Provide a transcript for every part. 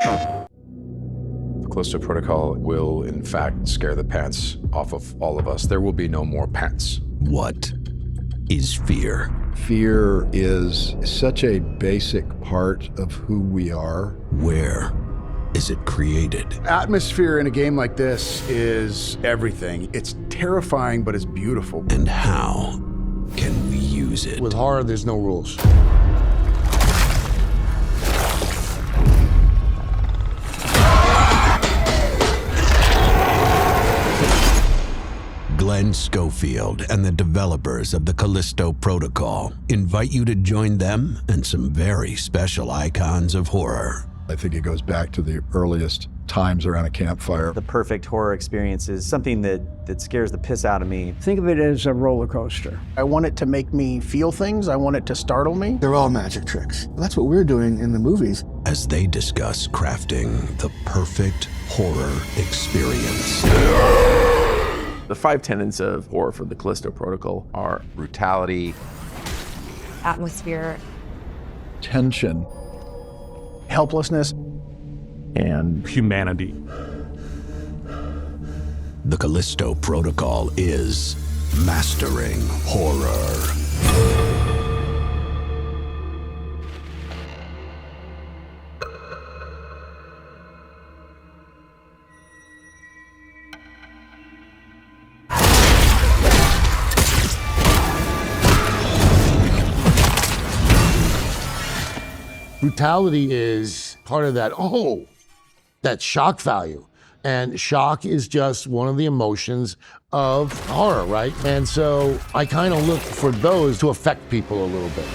The Callisto Protocol will, in fact, scare the pants off of all of us. There will be no more pants. What is fear? Fear is such a basic part of who we are. Where is it created? Atmosphere in a game like this is everything. It's terrifying, but it's beautiful. And how can we use it? With horror, there's no rules. Glen Schofield and the developers of the Callisto Protocol invite you to join them and some very special icons of horror. I think it goes back to the earliest times around a campfire. The perfect horror experience is something that scares the piss out of me. Think of it as a roller coaster. I want it to make me feel things. I want it to startle me. They're all magic tricks. That's what we're doing in the movies. As they discuss crafting the perfect horror experience. The 5 tenets of horror for the Callisto Protocol are brutality, atmosphere, tension, helplessness, and humanity. The Callisto Protocol is mastering horror. Brutality is part of that shock value. And shock is just one of the emotions of horror, right? And so I kind of look for those to affect people a little bit.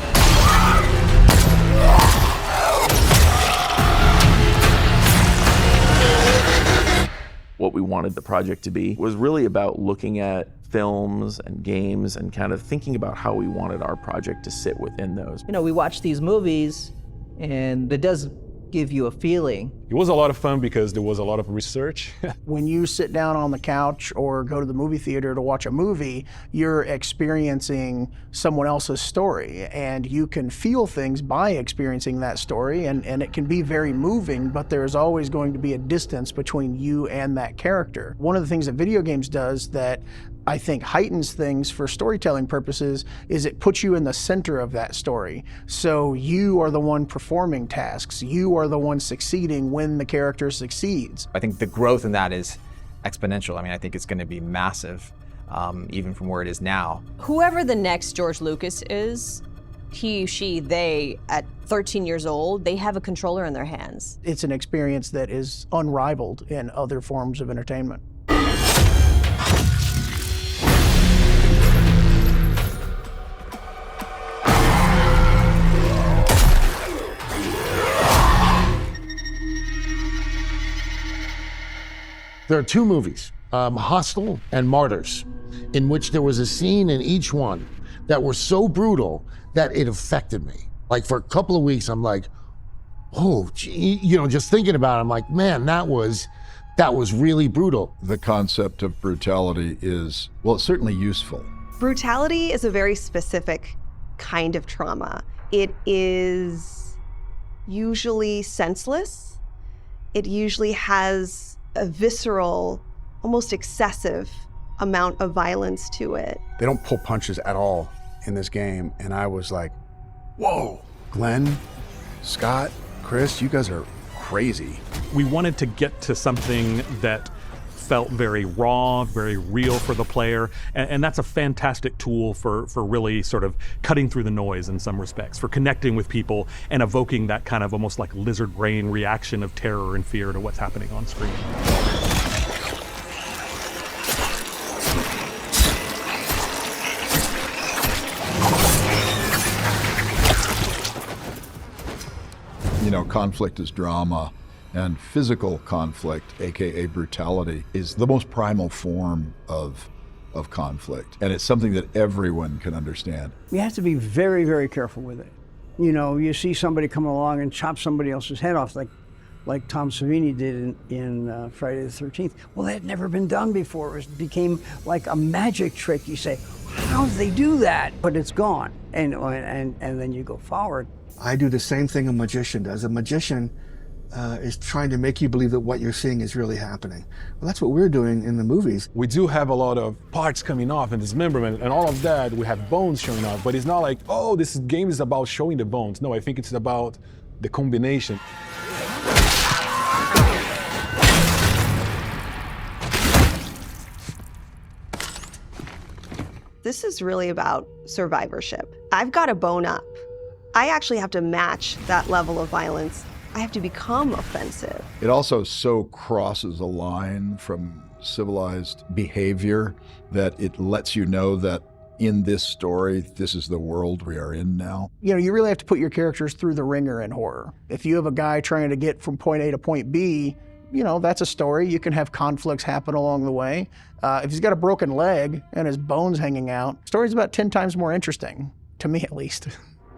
what we wanted the project to be was really about looking at films and games and kind of thinking about how we wanted our project to sit within those. You know, we watch these movies and it does give you a feeling. It was a lot of fun because there was a lot of research. When you sit down on the couch or go to the movie theater to watch a movie, you're experiencing someone else's story, and you can feel things by experiencing that story, and it can be very moving, but there's always going to be a distance between you and that character. One of the things that video games does that I think heightens things for storytelling purposes is it puts you in the center of that story. So you are the one performing tasks. You are the one succeeding when the character succeeds. I think the growth in that is exponential. I mean, I think it's going to be massive, even from where it is now. Whoever the next George Lucas is, he, she, they, at 13 years old, they have a controller in their hands. It's an experience that is unrivaled in other forms of entertainment. There are two movies, Hostel and Martyrs, in which there was a scene in each one that were so brutal that it affected me. Like for a couple of weeks, I'm like, oh, gee, you know, just thinking about it, I'm like, man, that was really brutal. The concept of brutality is, well, it's certainly useful. Brutality is a very specific kind of trauma. It is usually senseless. It usually has a visceral, almost excessive amount of violence to it. They don't pull punches at all in this game, and I was like, whoa, Glenn, Scott, Chris, you guys are crazy. We wanted to get to something that felt very raw, very real for the player, and that's a fantastic tool for really sort of cutting through the noise in some respects, for connecting with people and evoking that kind of almost like lizard brain reaction of terror and fear to what's happening on screen. You know, conflict is drama. And physical conflict, AKA brutality, is the most primal form of conflict. And it's something that everyone can understand. You have to be very, very careful with it. You know, you see somebody come along and chop somebody else's head off, like Tom Savini did in Friday the 13th. Well, that had never been done before. It became like a magic trick. You say, how did they do that? But it's gone, and then you go forward. I do the same thing a magician does. A magician is trying to make you believe that what you're seeing is really happening. Well, that's what we're doing in the movies. We do have a lot of parts coming off and dismemberment and all of that. We have bones showing up, but it's not like, oh, this game is about showing the bones. No, I think it's about the combination. This is really about survivorship. I've got a bone up. I actually have to match that level of violence. I have to become offensive. It also so crosses a line from civilized behavior that it lets you know that in this story, this is the world we are in now. You know, you really have to put your characters through the ringer in horror. If you have a guy trying to get from point A to point B, you know, that's a story. You can have conflicts happen along the way. If he's got a broken leg and his bones hanging out, story's about 10 times more interesting, to me at least.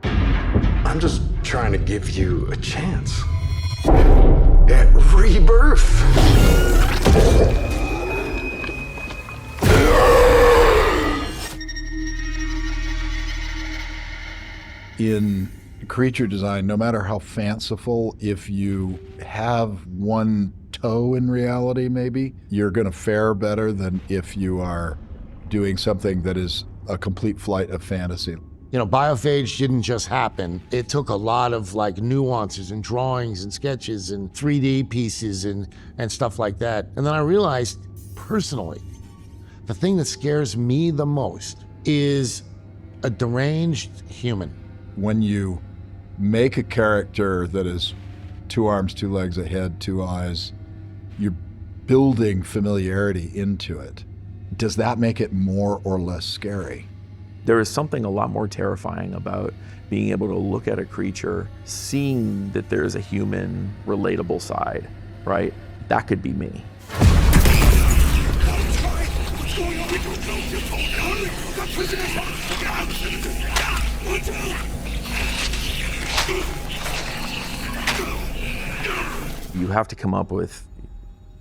I'm just trying to give you a chance at rebirth. In creature design, no matter how fanciful, if you have one toe in reality, maybe, you're going to fare better than if you are doing something that is a complete flight of fantasy. You know, Biophage didn't just happen. It took a lot of like nuances and drawings and sketches and 3D pieces and stuff like that. And then I realized, personally, the thing that scares me the most is a deranged human. When you make a character that is 2 arms, 2 legs, a head, 2 eyes, you're building familiarity into it. Does that make it more or less scary? There is something a lot more terrifying about being able to look at a creature, seeing that there's a human, relatable side, right? That could be me. You have to come up with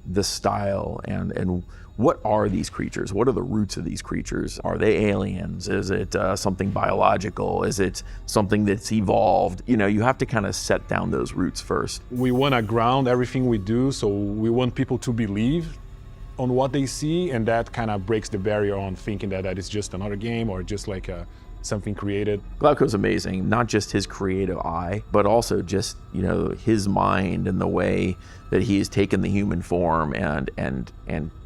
the style and what are these creatures? What are the roots of these creatures? Are they aliens? Is it something biological? Is it something that's evolved? You know, you have to kind of set down those roots first. We want to ground everything we do, so we want people to believe on what they see, and that kind of breaks the barrier on thinking that is just another game or just like something created. Glauco's amazing, not just his creative eye, but also just, you know, his mind and the way that he has taken the human form and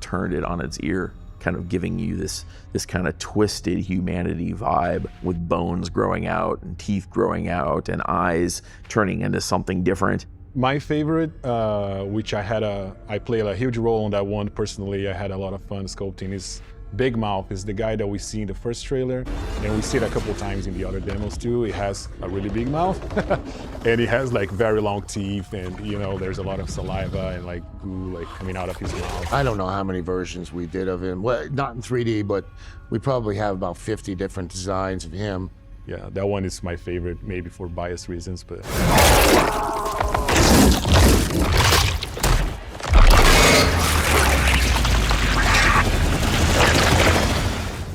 turned it on its ear, kind of giving you this kind of twisted humanity vibe with bones growing out and teeth growing out and eyes turning into something different. My favorite, which I played a huge role on that one personally, I had a lot of fun sculpting, is Big Mouth. Is the guy that we see in the first trailer, and we see it a couple times in the other demos too. He has a really big mouth, and he has like very long teeth, and you know, there's a lot of saliva and like goo like coming out of his mouth. I don't know how many versions we did of him. Well, not in 3D, but we probably have about 50 different designs of him. Yeah, that one is my favorite, maybe for bias reasons, but.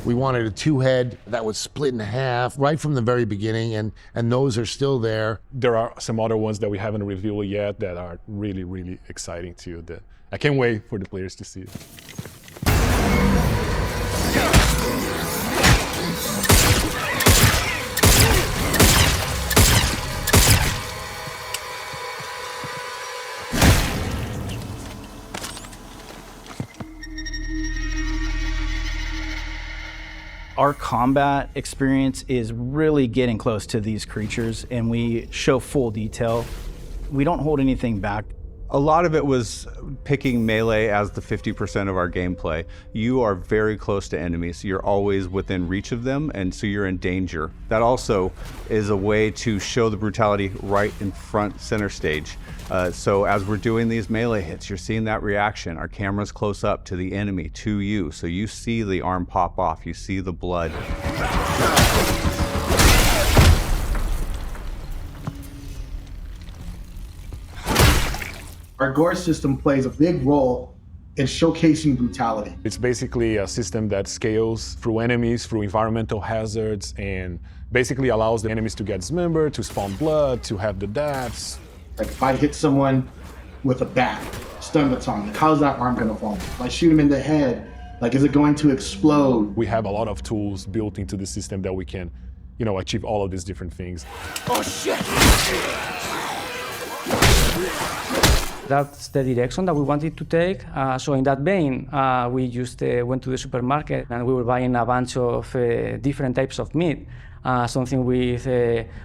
We wanted a 2-head that was split in half right from the very beginning, and those are still there. There are some other ones that we haven't revealed yet that are really, really exciting too. That I can't wait for the players to see it. Our combat experience is really getting close to these creatures, and we show full detail. We don't hold anything back. A lot of it was picking melee as the 50% of our gameplay. You are very close to enemies. You're always within reach of them, and so you're in danger. That also is a way to show the brutality right in front center stage. So as we're doing these melee hits, you're seeing that reaction. Our camera's close up to the enemy, to you. So you see the arm pop off, you see the blood. Our gore system plays a big role in showcasing brutality. It's basically a system that scales through enemies, through environmental hazards, and basically allows the enemies to get dismembered, to spawn blood, to have the deaths. Like if I hit someone with a bat, stun baton, like how's that arm gonna fall? If I shoot him in the head, like is it going to explode? We have a lot of tools built into the system that we can, you know, achieve all of these different things. Oh shit! That's the direction that we wanted to take. So in that vein, we just went to the supermarket and we were buying a bunch of different types of meat. Something with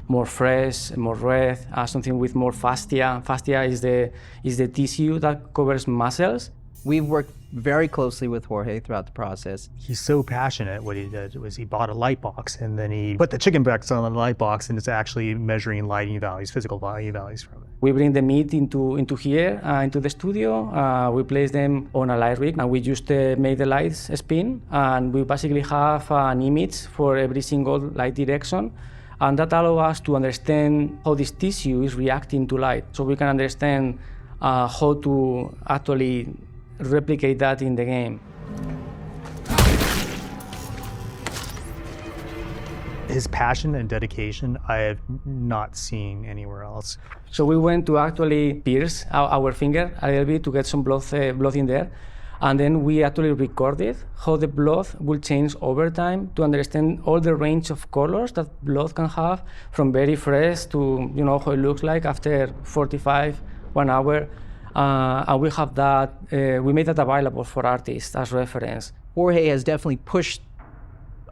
more fresh, more red, something with more fascia. Fascia is the tissue that covers muscles. We've worked very closely with Jorge throughout the process. He's so passionate. What he did was he bought a light box and then he put the chicken breast on the light box and it's actually measuring lighting values, physical lighting values from it. We bring the meat into here, into the studio. We place them on a light rig and we just make the lights spin. And we basically have an image for every single light direction. And that allows us to understand how this tissue is reacting to light. So we can understand how to actually replicate that in the game. His passion and dedication I have not seen anywhere else. So we went to actually pierce our finger a little bit to get some blood in there. And then we actually recorded how the blood will change over time to understand all the range of colors that blood can have, from very fresh to, you know, how it looks like after 45, 1 hour. And we have that, we made that available for artists as reference. Jorge has definitely pushed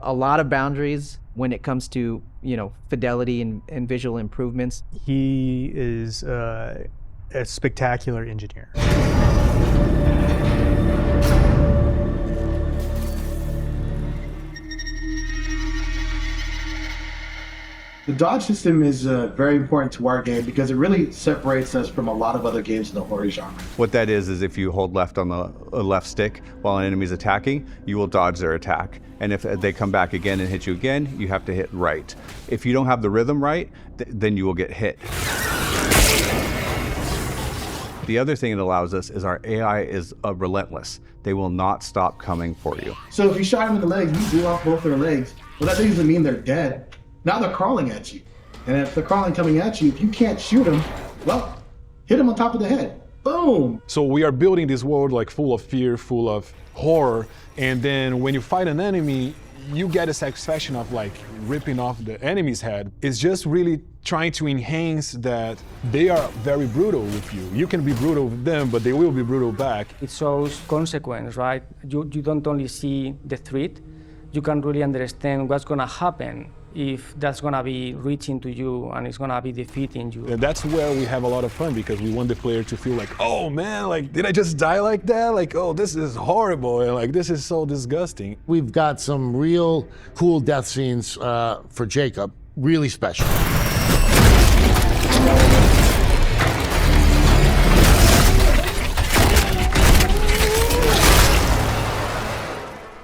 a lot of boundaries when it comes to, you know, fidelity and visual improvements. He is a spectacular engineer. The dodge system is very important to our game because it really separates us from a lot of other games in the horror genre. What that is if you hold left on the left stick while an enemy is attacking, you will dodge their attack. And if they come back again and hit you again, you have to hit right. If you don't have the rhythm right, then you will get hit. The other thing it allows us is our AI is relentless. They will not stop coming for you. So if you shot them in the legs, you blew off both their legs, well, that doesn't mean they're dead. Now they're crawling at you. And if they're crawling coming at you, if you can't shoot them, well, hit them on top of the head. Boom! So we are building this world like full of fear, full of horror, and then when you fight an enemy, you get a satisfaction of like ripping off the enemy's head. It's just really trying to enhance that they are very brutal with you. You can be brutal with them, but they will be brutal back. It shows consequence, right? You don't only see the threat, you can really understand what's gonna happen if that's gonna be reaching to you and it's gonna be defeating you. And that's where we have a lot of fun because we want the player to feel like, oh man, like, did I just die like that? Like, oh, this is horrible, and like, this is so disgusting. We've got some real cool death scenes for Jacob, really special.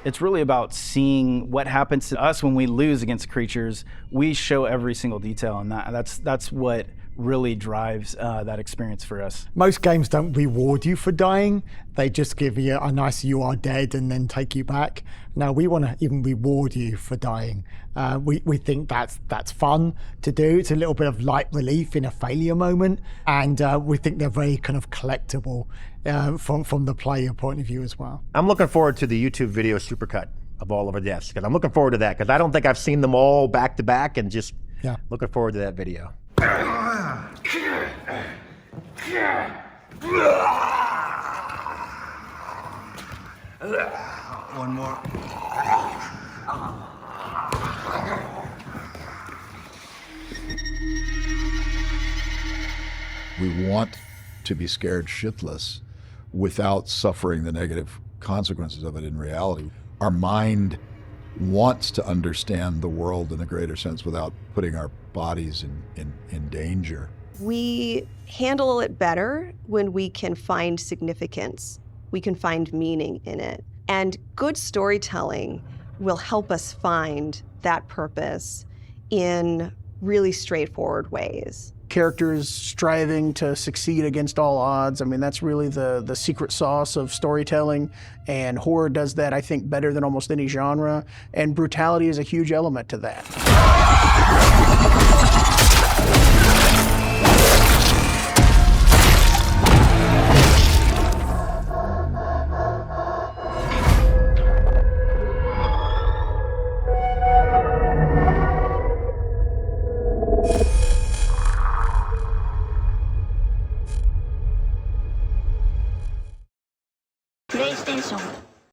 It's really about seeing what happens to us when we lose against creatures. We show every single detail, and that's what really drives that experience for us. Most games don't reward you for dying. They just give you a nice "you are dead" and then take you back. Now we want to even reward you for dying. We think that's fun to do. It's a little bit of light relief in a failure moment, and we think they're very kind of collectible from the player point of view as well. I'm looking forward to the YouTube video supercut of all of our deaths, because I'm looking forward to that, because I don't think I've seen them all back to back, and just looking forward to that video. One more. We want to be scared shitless without suffering the negative consequences of it in reality. Our mind wants to understand the world in a greater sense without putting our bodies in danger. We handle it better when we can find significance. We can find meaning in it. And good storytelling will help us find that purpose in really straightforward ways. Characters striving to succeed against all odds. I mean, that's really the secret sauce of storytelling, and horror does that, I think, better than almost any genre, and brutality is a huge element to that. 现生活。